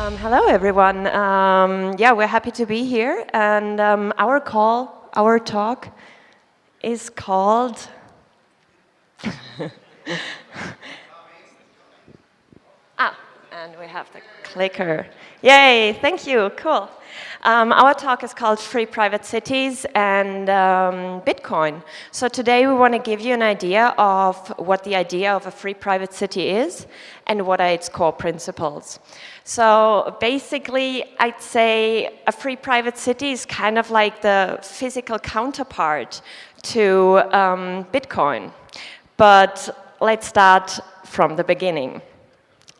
Hello, everyone. Yeah, we're happy to be here, and our talk is called. And we have the clicker. Yay! Thank you. Cool. Our talk is called Free Private Cities and Bitcoin. So today we want to give you an idea of what the idea of a free private city is and what are its core principles. So basically, I'd say a free private city is kind of like the physical counterpart to Bitcoin. But let's start from the beginning.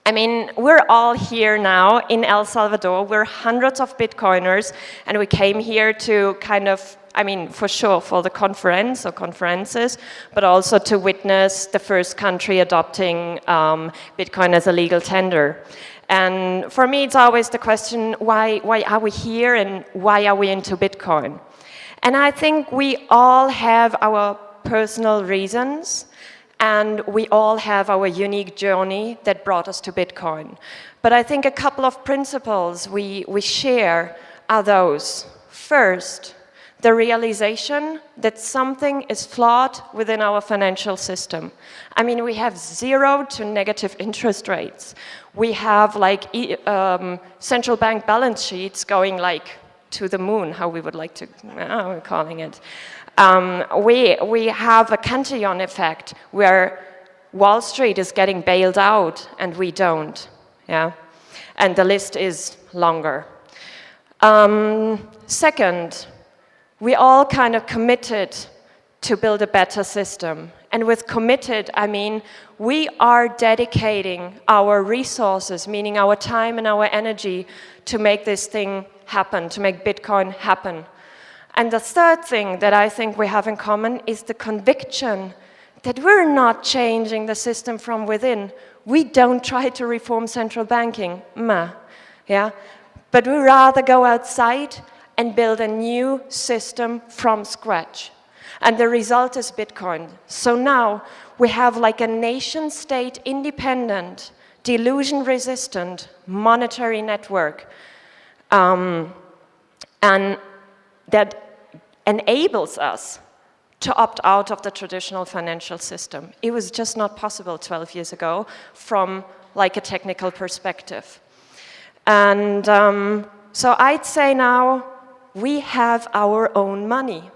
I mean, we're all here now in El Salvador. We're hundreds of Bitcoiners, and we came here to kind of, I mean, for sure, for the conference or conferences, but also to witness the first country adopting Bitcoin as a legal tender. And for me, it's always the question, why are we here and why are we into Bitcoin? And I think we all have our personal reasons, and we all have our unique journey that brought us to Bitcoin. But I think a couple of principles we share are those. First, the realization that something is flawed within our financial system. I mean, we have 0 to negative interest rates. We have like central bank balance sheets going like to the moon, how we would like to, we're calling it. We have a Cantillon effect where Wall Street is getting bailed out and we don't, yeah? And the list is longer. Second, we all kind of committed to build a better system. And with committed, I mean, we are dedicating our resources, meaning our time and our energy, to make this thing happen, to make Bitcoin happen. And the third thing that I think we have in common is the conviction that we're not changing the system from within. We don't try to reform central banking, yeah? But we rather go outside and build a new system from scratch. And the result is Bitcoin. So now we have like a nation-state independent, delusion-resistant monetary network, and that enables us to opt out of the traditional financial system. It was just not possible 12 years ago from like a technical perspective. And so I'd say now we have our own money.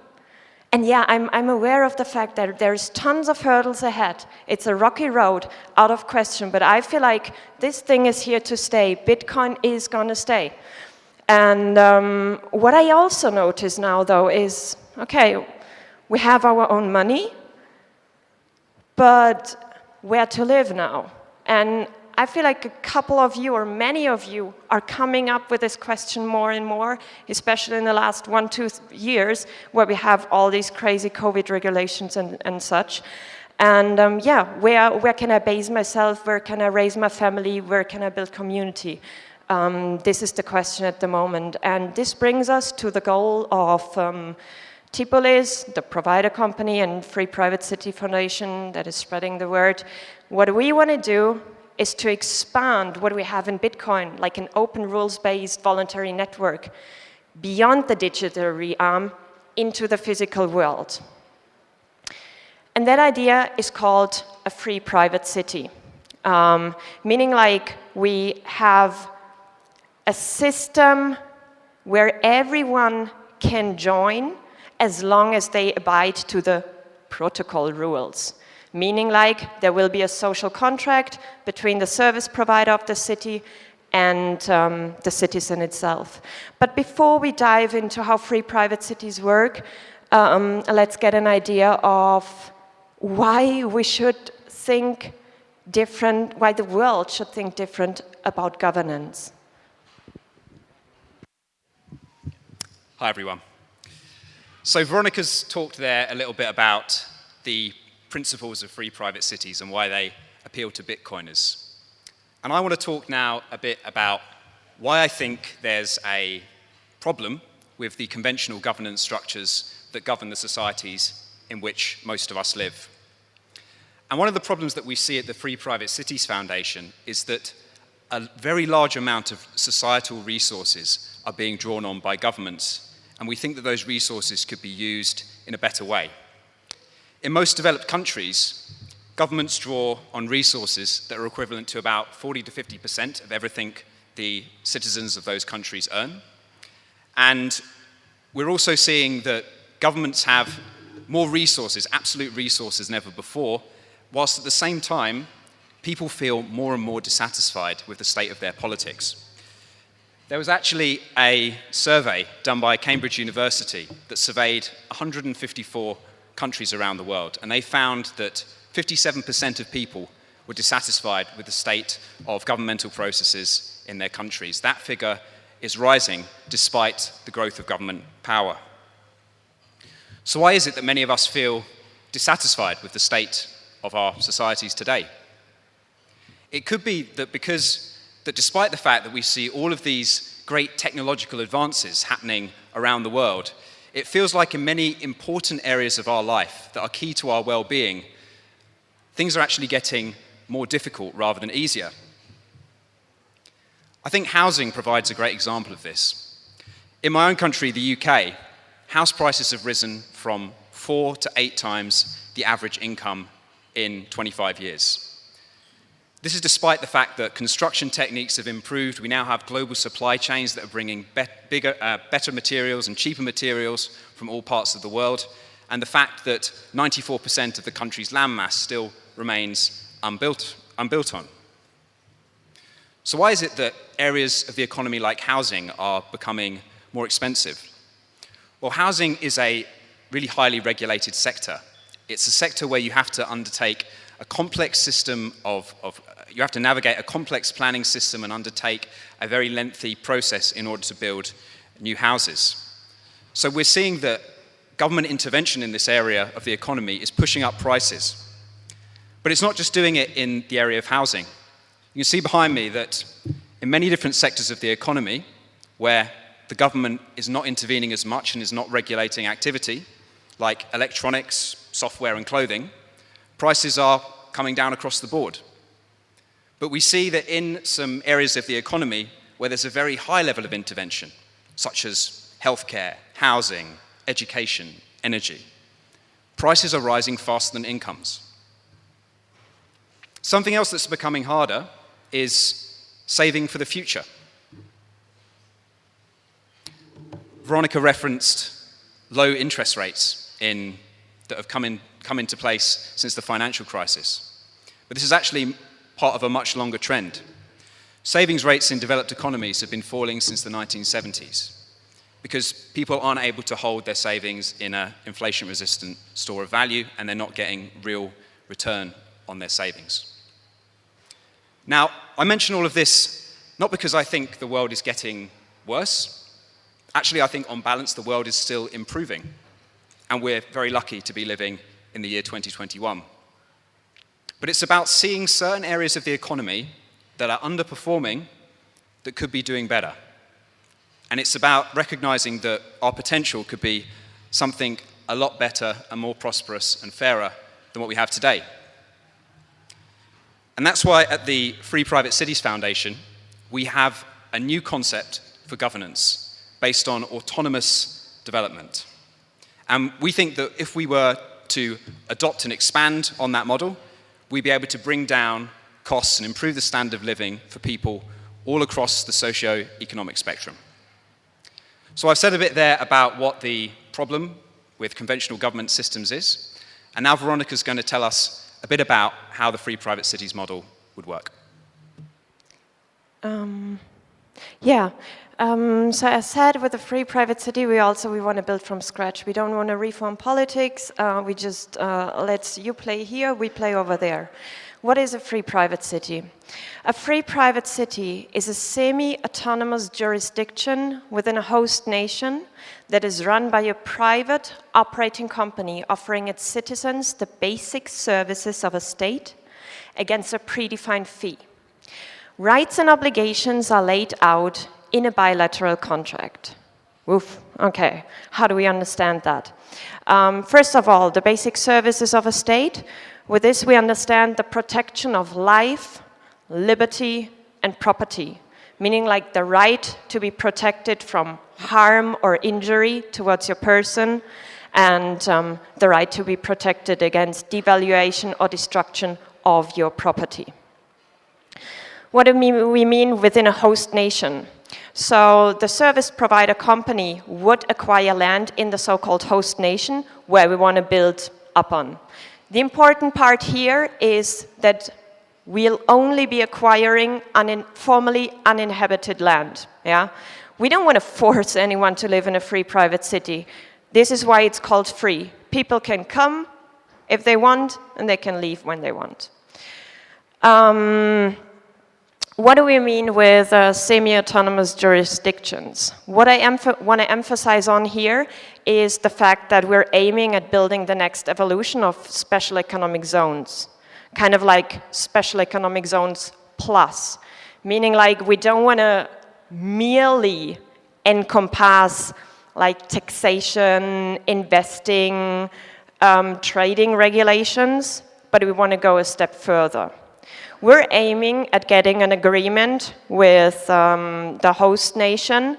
And yeah, I'm aware of the fact that there's tons of hurdles ahead. It's a rocky road, out of question, but I feel like this thing is here to stay. Bitcoin is gonna stay. And what I also notice now, though, is, okay, we have our own money, but where to live now? And I feel like a couple of you, or many of you, are coming up with this question more and more, especially in the last 1-2 years, where we have all these crazy COVID regulations and such. And yeah, where can I base myself? Where can I raise my family? Where can I build community? This is the question at the moment. And this brings us to the goal of Tipolis, the provider company, and Free Private City Foundation that is spreading the word. What we want to do is to expand what we have in Bitcoin, like an open rules-based voluntary network, beyond the digital realm into the physical world. And that idea is called a free private city, meaning like we have a system where everyone can join as long as they abide to the protocol rules. Meaning like there will be a social contract between the service provider of the city and the citizen itself. But before we dive into how free private cities work, let's get an idea of why we should think different, why the world should think different about governance. Hi, everyone. So Veronika's talked there a little bit about the principles of free private cities and why they appeal to Bitcoiners. And I want to talk now a bit about why I think there's a problem with the conventional governance structures that govern the societies in which most of us live. And one of the problems that we see at the Free Private Cities Foundation is that a very large amount of societal resources are being drawn on by governments, and we think that those resources could be used in a better way. In most developed countries, governments draw on resources that are equivalent to about 40 to 50% of everything the citizens of those countries earn. And we're also seeing that governments have more resources, absolute resources than ever before, whilst at the same time, people feel more and more dissatisfied with the state of their politics. There was actually a survey done by Cambridge University that surveyed 154 countries around the world, and they found that 57% of people were dissatisfied with the state of governmental processes in their countries. That figure is rising despite the growth of government power. So why is it that many of us feel dissatisfied with the state of our societies today? It could be that despite the fact that we see all of these great technological advances happening around the world, it feels like in many important areas of our life that are key to our well-being, things are actually getting more difficult rather than easier. I think housing provides a great example of this. In my own country, the UK, house prices have risen from 4 to 8 times the average income in 25 years. This is despite the fact that construction techniques have improved. We now have global supply chains that are bringing better materials and cheaper materials from all parts of the world, and the fact that 94% of the country's landmass still remains unbuilt on. So why is it that areas of the economy like housing are becoming more expensive? Well, housing is a really highly regulated sector. It's a sector where you have to undertake a complex system you have to navigate a complex planning system and undertake a very lengthy process in order to build new houses. So we're seeing that government intervention in this area of the economy is pushing up prices. But it's not just doing it in the area of housing. You can see behind me that in many different sectors of the economy, where the government is not intervening as much and is not regulating activity, like electronics, software and clothing, prices are coming down across the board. But we see that in some areas of the economy where there's a very high level of intervention, such as healthcare, housing, education, energy, prices are rising faster than incomes. Something else that's becoming harder is saving for the future. Veronika referenced low interest rates that have come into place since the financial crisis. But this is actually part of a much longer trend. Savings rates in developed economies have been falling since the 1970s because people aren't able to hold their savings in an inflation-resistant store of value, and they're not getting real return on their savings. Now, I mention all of this not because I think the world is getting worse. Actually, I think on balance, the world is still improving, and we're very lucky to be living in the year 2021. But it's about seeing certain areas of the economy that are underperforming that could be doing better. And it's about recognizing that our potential could be something a lot better and more prosperous and fairer than what we have today. And that's why at the Free Private Cities Foundation, we have a new concept for governance based on autonomous development. And we think that if we were to adopt and expand on that model, we'd be able to bring down costs and improve the standard of living for people all across the socio-economic spectrum. So I've said a bit there about what the problem with conventional government systems is, and now Veronika's going to tell us a bit about how the Free Private Cities model would work. So as said, with the Free Private City, we want to build from scratch. We don't want to reform politics. We just you play here, we play over there. What is a free private city? A free private city is a semi-autonomous jurisdiction within a host nation that is run by a private operating company offering its citizens the basic services of a state against a predefined fee. Rights and obligations are laid out in a bilateral contract. Oof, okay, how do we understand that? First of all, the basic services of a state. With this, we understand the protection of life, liberty, and property, meaning like the right to be protected from harm or injury towards your person, and the right to be protected against devaluation or destruction of your property. What do we mean within a host nation? So the service provider company would acquire land in the so-called host nation where we want to build upon. The important part here is that we'll only be acquiring formerly uninhabited land. Yeah? We don't want to force anyone to live in a free private city. This is why it's called free. People can come if they want, and they can leave when they want. What do we mean with semi-autonomous jurisdictions? What I want to emphasize on here is the fact that we're aiming at building the next evolution of special economic zones, kind of like special economic zones plus, meaning like we don't want to merely encompass like taxation, investing, trading regulations, but we want to go a step further. We're aiming at getting an agreement with the host nation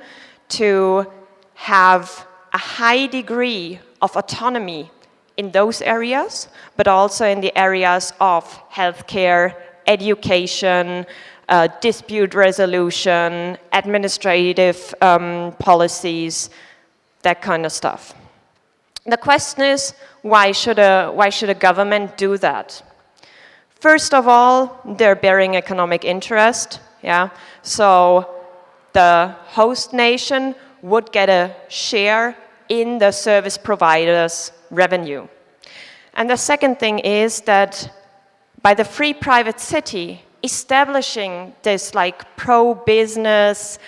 to have a high degree of autonomy in those areas, but also in the areas of healthcare, education, dispute resolution, administrative policies, that kind of stuff. The question is, why should a government do that? First of all, they're bearing economic interest, yeah? So the host nation would get a share in the service provider's revenue. And the second thing is that by the free private city establishing this like pro-business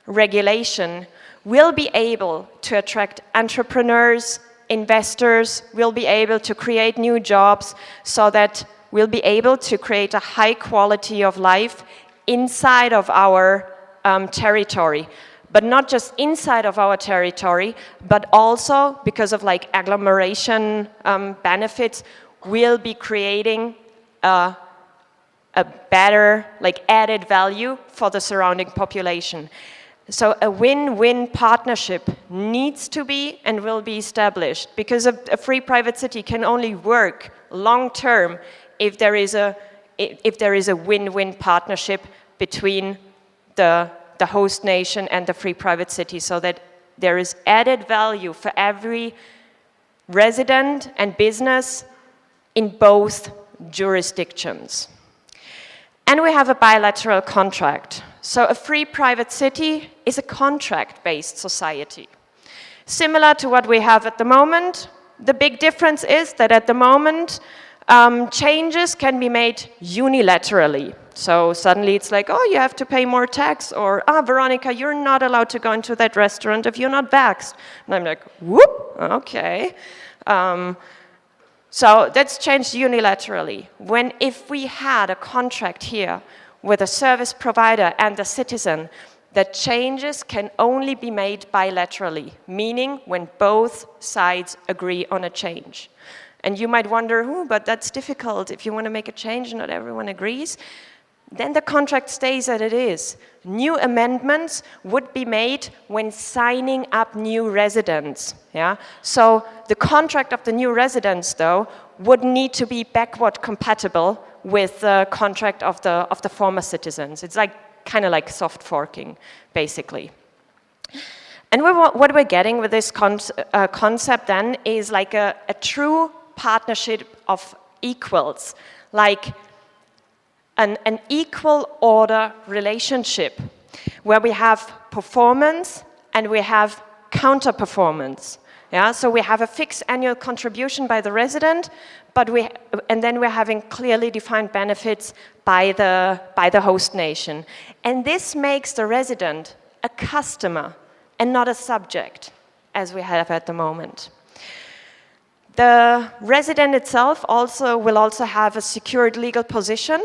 regulation, we'll be able to attract entrepreneurs, investors, we'll be able to create new jobs so that we'll be able to create a high quality of life inside of our territory. But not just inside of our territory, but also because of like agglomeration benefits, we'll be creating a better like added value for the surrounding population. So a win-win partnership needs to be and will be established, because a free private city can only work long-term if there is a win-win partnership between the host nation and the free private city, so that there is added value for every resident and business in both jurisdictions. And we have a bilateral contract. So a free private city is a contract-based society. Similar to what we have at the moment, the big difference is that at the moment, changes can be made unilaterally. So suddenly it's like, oh, you have to pay more tax, or, Veronika, you're not allowed to go into that restaurant if you're not vaxxed. And I'm like, whoop, okay. So that's changed unilaterally. If we had a contract here with a service provider and the citizen, that changes can only be made bilaterally, meaning when both sides agree on a change. And you might wonder, but that's difficult. If you want to make a change, not everyone agrees. Then the contract stays as it is. New amendments would be made when signing up new residents. Yeah? So the contract of the new residents, though, would need to be backward compatible with the contract of the former citizens. It's like kind of like soft forking, basically. And what we're getting with this concept then is like a true partnership of equals, like an equal order relationship where we have performance and we have counter performance. Yeah, so we have a fixed annual contribution by the resident, and then we're having clearly defined benefits by the host nation. And this makes the resident a customer and not a subject, as we have at the moment. The resident itself will also have a secured legal position,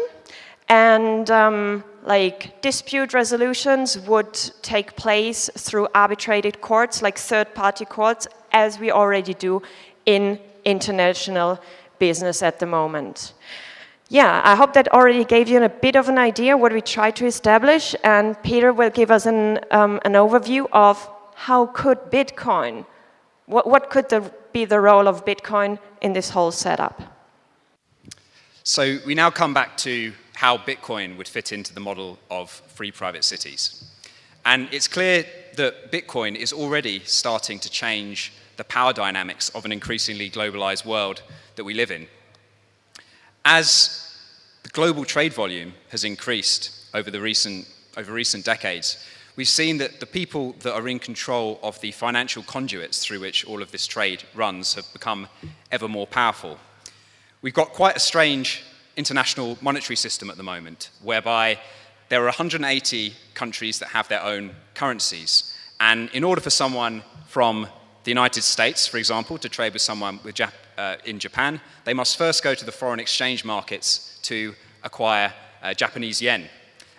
and like dispute resolutions would take place through arbitrated courts, like third-party courts, as we already do in international business at the moment. yeah, I hope that already gave you a bit of an idea what we try to establish, and Peter will give us an overview of how could Bitcoin, what could be the role of Bitcoin in this whole setup. So we now come back to how Bitcoin would fit into the model of free private cities. And it's clear that Bitcoin is already starting to change the power dynamics of an increasingly globalized world that we live in. As the global trade volume has increased over recent decades, we've seen that the people that are in control of the financial conduits through which all of this trade runs have become ever more powerful. We've got quite a strange international monetary system at the moment, whereby there are 180 countries that have their own currencies. And in order for someone from the United States, for example, to trade with someone in Japan, they must first go to the foreign exchange markets to acquire Japanese yen.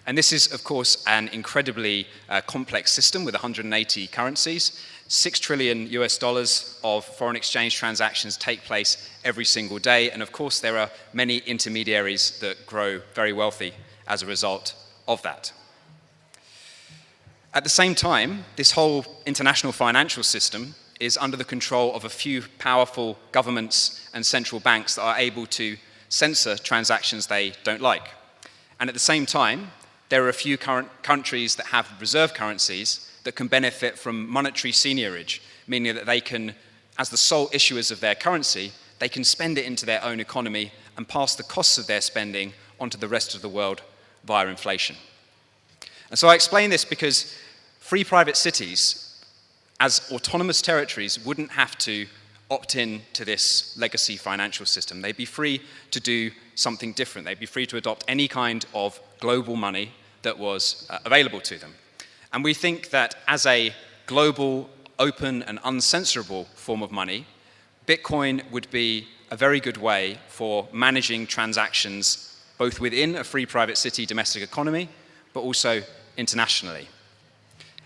And this is, of course, an incredibly complex system with 180 currencies. $6 trillion of foreign exchange transactions take place every single day. And of course, there are many intermediaries that grow very wealthy as a result of that. At the same time, this whole international financial system is under the control of a few powerful governments and central banks that are able to censor transactions they don't like. And at the same time, there are a few current countries that have reserve currencies that can benefit from monetary seigniorage, meaning that they can, as the sole issuers of their currency, they can spend it into their own economy and pass the costs of their spending onto the rest of the world via inflation. And so I explain this because free private cities, as autonomous territories, wouldn't have to opt in to this legacy financial system. They'd be free to do something different. They'd be free to adopt any kind of global money that was available to them. And we think that as a global, open, and uncensorable form of money, Bitcoin would be a very good way for managing transactions both within a free private city domestic economy, but also internationally.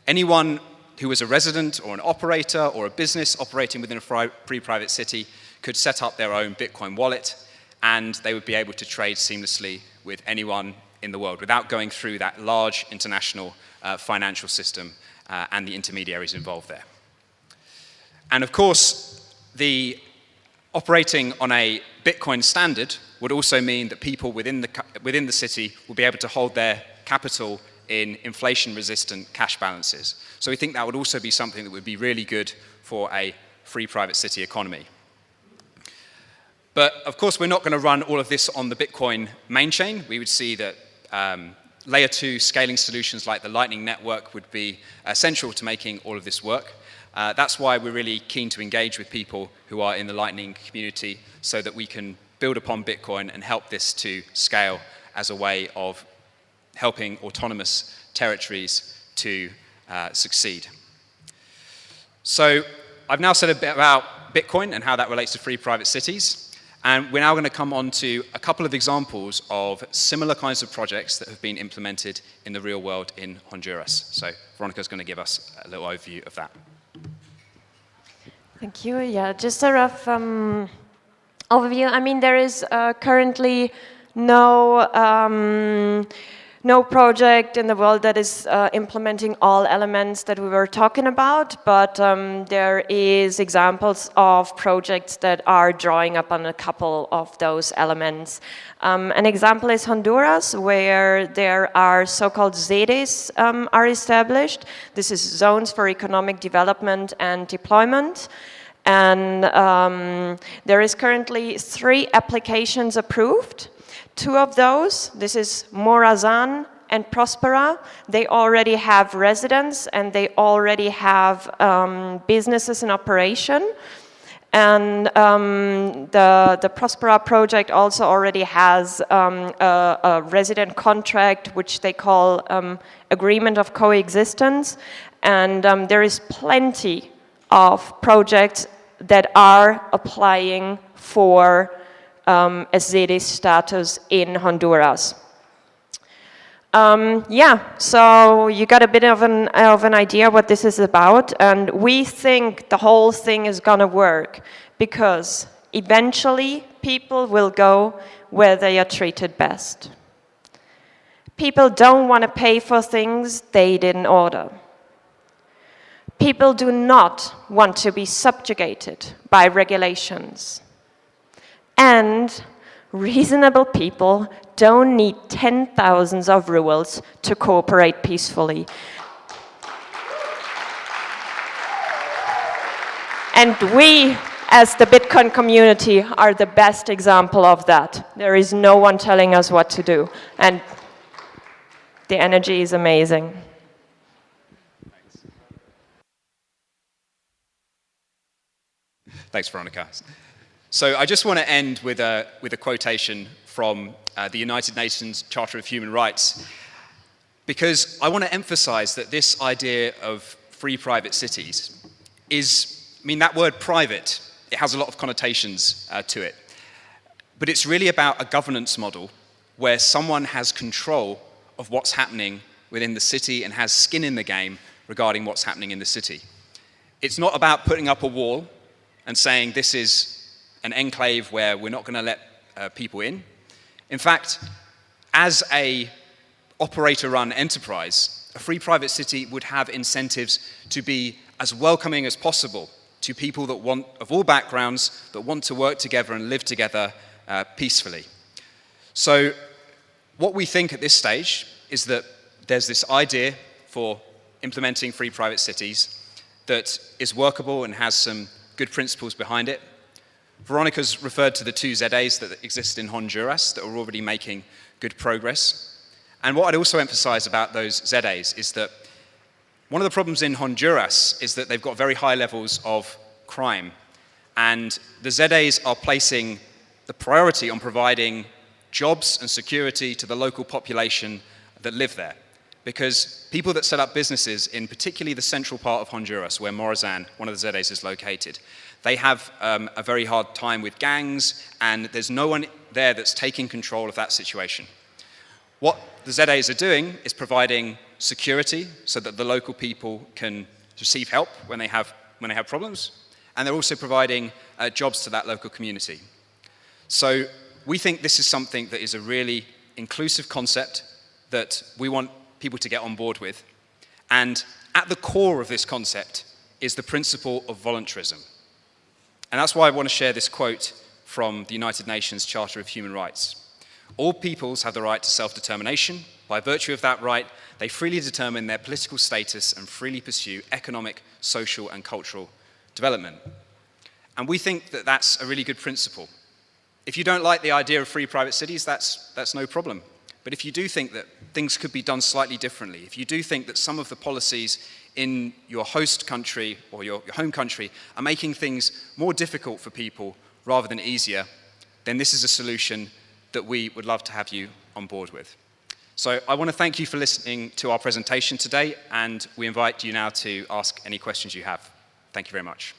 Anyone who is a resident or an operator or a business operating within a free private city could set up their own Bitcoin wallet, and they would be able to trade seamlessly with anyone in the world without going through that large international financial system and the intermediaries involved there. And of course, the operating on a Bitcoin standard would also mean that people within the city will be able to hold their capital in inflation-resistant cash balances. So we think that would also be something that would be really good for a free private city economy. But of course, we're not going to run all of this on the Bitcoin main chain. We would see that layer 2 scaling solutions like the Lightning Network would be essential to making all of this work. That's why we're really keen to engage with people who are in the Lightning community so that we can build upon Bitcoin and help this to scale as a way of helping autonomous territories to succeed. So I've now said a bit about Bitcoin and how that relates to free private cities. And we're now going to come on to a couple of examples of similar kinds of projects that have been implemented in the real world in Honduras. So Veronica's going to give us a little overview of that. Thank you. Yeah, just a rough overview. I mean, there is currently no project in the world that is implementing all elements that we were talking about, but there is examples of projects that are drawing up on a couple of those elements. An example is Honduras, where there are so-called ZEDEs are established. This is zones for economic development and deployment. And there is currently 3 applications approved. 2 of those, this is Morazan and Prospera, they already have residents and they already have businesses in operation. And the Prospera project also already has a resident contract, which they call agreement of coexistence. And there is plenty of projects that are applying for a ZEDE status in Honduras. So you got a bit of an idea what this is about, and we think the whole thing is gonna work because eventually People will go where they are treated best. People don't want to pay for things they didn't order. People do not want to be subjugated by regulations. And reasonable people don't need 10,000s of rules to cooperate peacefully. And we, as the Bitcoin community, are the best example of that. There is no one telling us what to do. And the energy is amazing. Thanks, Veronika. So I just want to end with a quotation from the United Nations Charter of Human Rights, because I want to emphasize that this idea of free private cities is, I mean, that word private, it has a lot of connotations to it. But it's really about a governance model where someone has control of what's happening within the city and has skin in the game regarding what's happening in the city. It's not about putting up a wall and saying this is an enclave where we're not going to let people in. In fact, as a operator-run enterprise, a free private city would have incentives to be as welcoming as possible to people that want, of all backgrounds, that want to work together and live together peacefully. So what we think at this stage is that there's this idea for implementing free private cities that is workable and has some good principles behind it. Veronika's referred to the 2 ZAs that exist in Honduras that are already making good progress. And what I'd also emphasize about those ZAs is that one of the problems in Honduras is that they've got very high levels of crime. And the ZAs are placing the priority on providing jobs and security to the local population that live there. Because people that set up businesses in particularly the central part of Honduras, where Morazan, one of the ZAs, is located, they have a very hard time with gangs, and there's no one there that's taking control of that situation. What the ZAs are doing is providing security so that the local people can receive help when they have problems, and they're also providing jobs to that local community. So we think this is something that is a really inclusive concept that we want people to get on board with. And at the core of this concept is the principle of voluntarism. And that's why I want to share this quote from the United Nations Charter of Human Rights. All peoples have the right to self-determination. By virtue of that right, they freely determine their political status and freely pursue economic, social, and cultural development. And we think that that's a really good principle. If you don't like the idea of free private cities, that's no problem. But if you do think that things could be done slightly differently, if you do think that some of the policies in your host country or your home country are making things more difficult for people rather than easier, then this is a solution that we would love to have you on board with. So I want to thank you for listening to our presentation today, and we invite you now to ask any questions you have. Thank you very much.